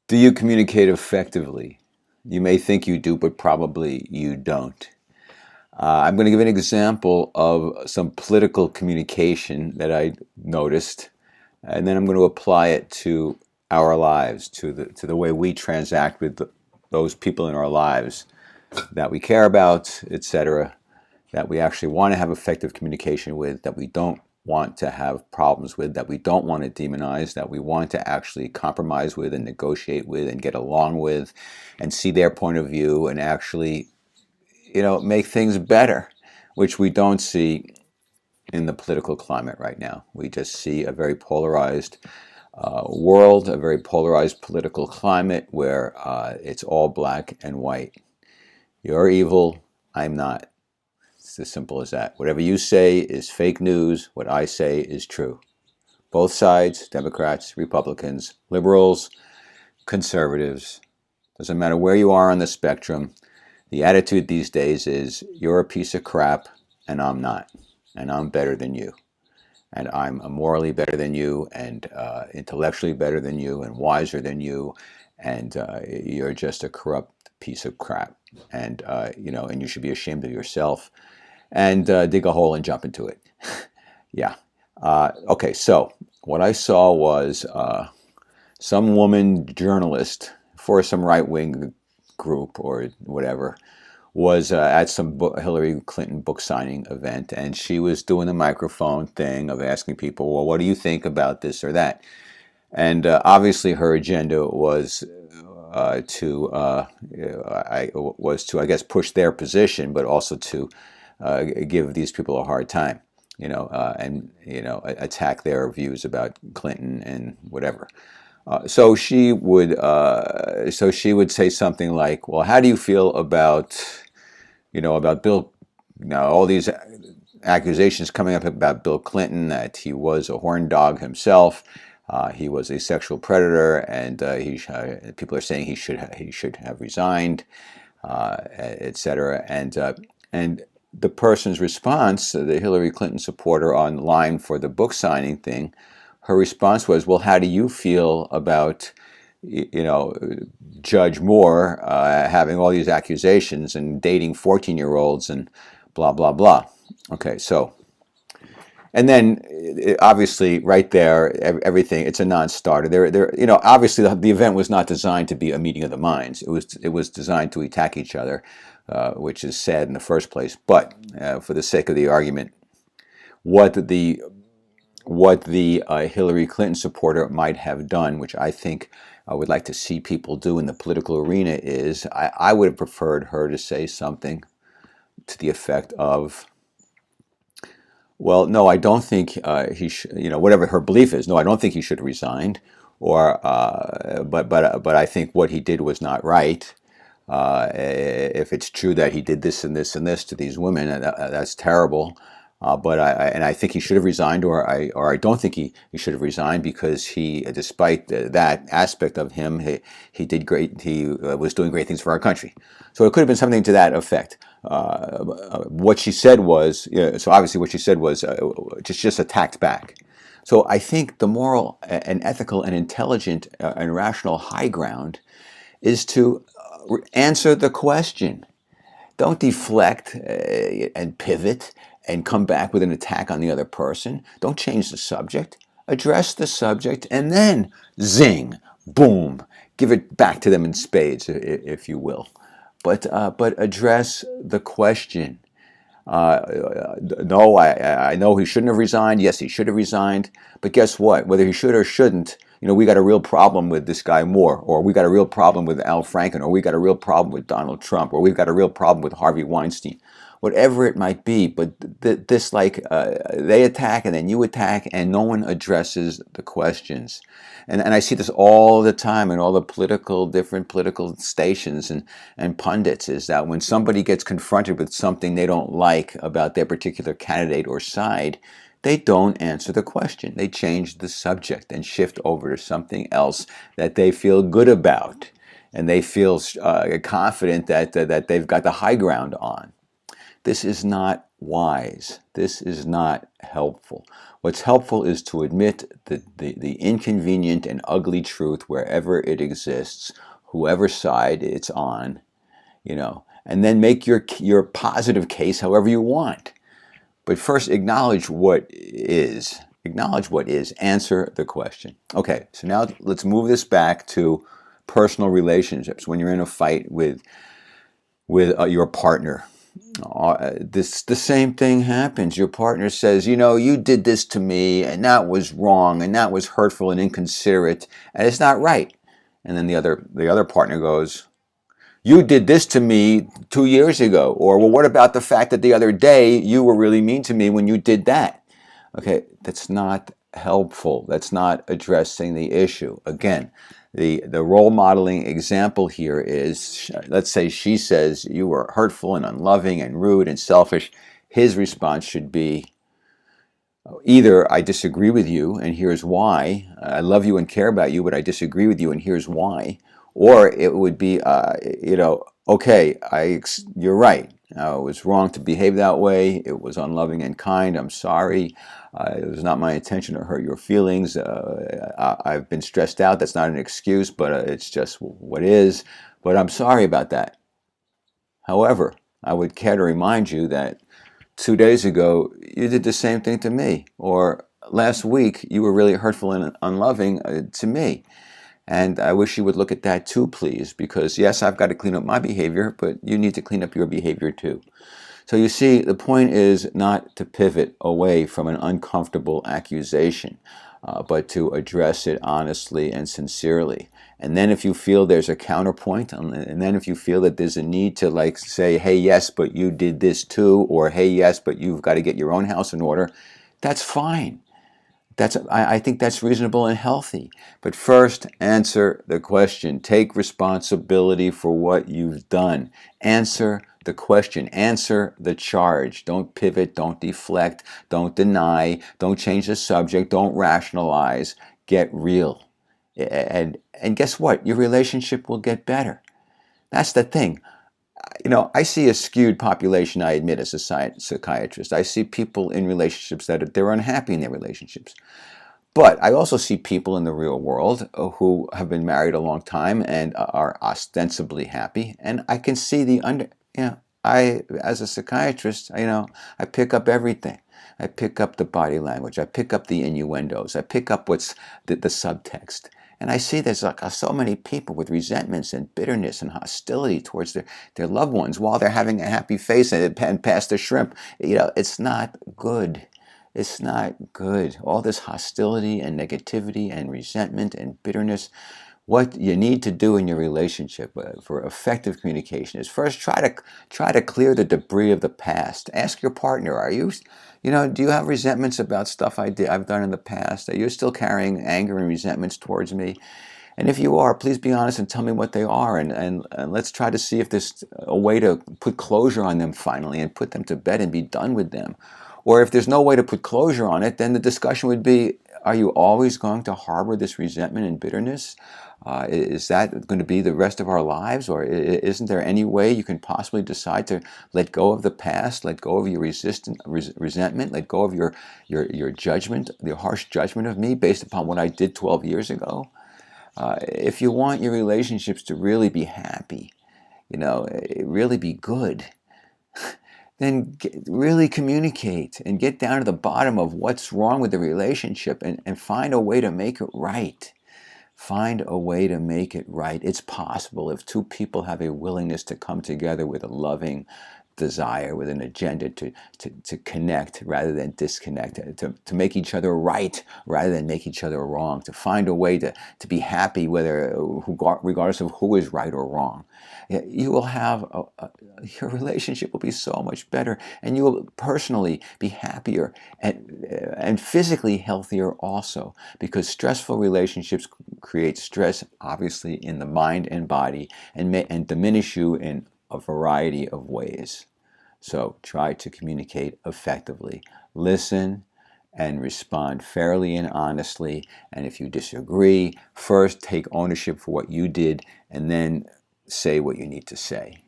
Do you communicate effectively? You may think you do, but probably you don't. I'm going to give an example of some political communication that I noticed, and then I'm going to apply it to our lives, to the way we transact with those people in our lives that we care about, etc., that we actually want to have effective communication with, that we don't want to have problems with, that we don't want to demonize, that we want to actually compromise with and negotiate with and get along with and see their point of view and actually, make things better, which we don't see in the political climate right now. We just see a very polarized world, a very polarized political climate where it's all black and white. You're evil, I'm not. It's as simple as that. Whatever you say is fake news. What I say is true. Both sides, Democrats, Republicans, liberals, conservatives, doesn't matter where you are on the spectrum. The attitude these days is you're a piece of crap and I'm not. And I'm better than you. And I'm morally better than you and intellectually better than you and wiser than you. And you're just a corrupt piece of crap. And, and you should be ashamed of yourself and dig a hole and jump into it. Yeah. Okay, so what I saw was some woman journalist for some right-wing group or whatever was at some Hillary Clinton book signing event, and she was doing the microphone thing of asking people, well, what do you think about this or that? And obviously her agenda was I guess, push their position, but also to give these people a hard time, and attack their views about Clinton and whatever. So she would say something like, "Well, how do you feel about Bill? Now all these accusations coming up about Bill Clinton that he was a horn dog himself." He was a sexual predator, and people are saying he should have resigned, etc. And the person's response, the Hillary Clinton supporter online for the book signing thing, her response was, "Well, how do you feel about Judge Moore having all these accusations and dating 14-year-olds and blah blah blah?" Okay, so. And then, obviously, right there, everything, it's a non-starter. Obviously, the event was not designed to be a meeting of the minds. It was designed to attack each other, which is sad in the first place. But for the sake of the argument, what the Hillary Clinton supporter might have done, which I think I would like to see people do in the political arena, is I would have preferred her to say something to the effect of, well, no, I don't think he should, whatever her belief is, no, I don't think he should have resigned, or, but I think what he did was not right. If it's true that he did this and this and this to these women, that's terrible. But I think he should have resigned, or I don't think he should have resigned, because he, despite that aspect of him, he did great. He was doing great things for our country. So it could have been something to that effect. What she said was, so obviously what she said was just attacked back. So I think the moral and ethical and intelligent and rational high ground is to answer the question. Don't deflect and pivot and come back with an attack on the other person. Don't change the subject. Address the subject and then zing, boom, give it back to them in spades, if you will. But address the question. No, I know he shouldn't have resigned. Yes, he should have resigned. But guess what? Whether he should or shouldn't, we got a real problem with this guy Moore, or we got a real problem with Al Franken, or we got a real problem with Donald Trump, or we've got a real problem with Harvey Weinstein. Whatever it might be, but they attack and then you attack and no one addresses the questions. And I see this all the time in all the different political stations and pundits, is that when somebody gets confronted with something they don't like about their particular candidate or side, they don't answer the question. They change the subject and shift over to something else that they feel good about. And they feel confident that they've got the high ground on. This is not wise. This is not helpful. What's helpful is to admit the inconvenient and ugly truth wherever it exists, whoever side it's on, and then make your positive case however you want. But first, acknowledge what is. Acknowledge what is. Answer the question. Okay, so now let's move this back to personal relationships. When you're in a fight with your partner, the same thing happens. Your partner says, you did this to me, and that was wrong, and that was hurtful and inconsiderate, and it's not right. And then the other partner goes, you did this to me 2 years ago. Or, well, what about the fact that the other day you were really mean to me when you did that? Okay, that's not helpful. That's not addressing the issue. Again, the role modeling example here is, let's say she says you were hurtful and unloving and rude and selfish. His response should be either I disagree with you and here's why. I love you and care about you, but I disagree with you and here's why. Or it would be, okay, you're right. I was wrong to behave that way. It was unloving and kind. I'm sorry. It was not my intention to hurt your feelings. I've been stressed out. That's not an excuse, but it's just what is. But I'm sorry about that. However, I would care to remind you that 2 days ago, you did the same thing to me. Or last week, you were really hurtful and unloving to me. And I wish you would look at that too, please, because yes, I've got to clean up my behavior, but you need to clean up your behavior too. So you see, the point is not to pivot away from an uncomfortable accusation, but to address it honestly and sincerely. And then if you feel there's a counterpoint, and then if you feel that there's a need to say, hey, yes, but you did this too, or hey, yes, but you've got to get your own house in order, that's fine. I think that's reasonable and healthy. But first, answer the question. Take responsibility for what you've done. Answer the question. Answer the charge. Don't pivot. Don't deflect. Don't deny. Don't change the subject. Don't rationalize. Get real. And guess what? Your relationship will get better. That's the thing. I see a skewed population, I admit, as a psychiatrist. I see people in relationships that they're unhappy in their relationships. But I also see people in the real world who have been married a long time and are ostensibly happy. And I can see as a psychiatrist, I pick up everything. I pick up the body language. I pick up the innuendos. I pick up what's the subtext. And I see there's so many people with resentments and bitterness and hostility towards their loved ones while they're having a happy face and pass the shrimp. It's not good. It's not good. All this hostility and negativity and resentment and bitterness. What you need to do in your relationship for effective communication is first try to clear the debris of the past. Ask your partner, do you have resentments about stuff I've done in the past? Are you still carrying anger and resentments towards me? And if you are, please be honest and tell me what they are, and let's try to see if there's a way to put closure on them finally and put them to bed and be done with them. Or if there's no way to put closure on it, then the discussion would be, are you always going to harbor this resentment and bitterness? Is that going to be the rest of our lives? Or isn't there any way you can possibly decide to let go of the past, let go of your resentment, let go of your judgment, the harsh judgment of me based upon what I did 12 years ago? If you want your relationships to really be happy, really be good, then really communicate and get down to the bottom of what's wrong with the relationship and find a way to make it right. Find a way to make it right. It's possible if two people have a willingness to come together with a loving desire, with an agenda to connect rather than disconnect, to make each other right rather than make each other wrong, to find a way to be happy regardless of who is right or wrong. You will have your relationship will be so much better, and you will personally be happier and physically healthier also, because stressful relationships create stress obviously in the mind and body and diminish you in a variety of ways. So try to communicate effectively. Listen and respond fairly and honestly. And if you disagree, first take ownership for what you did and then say what you need to say.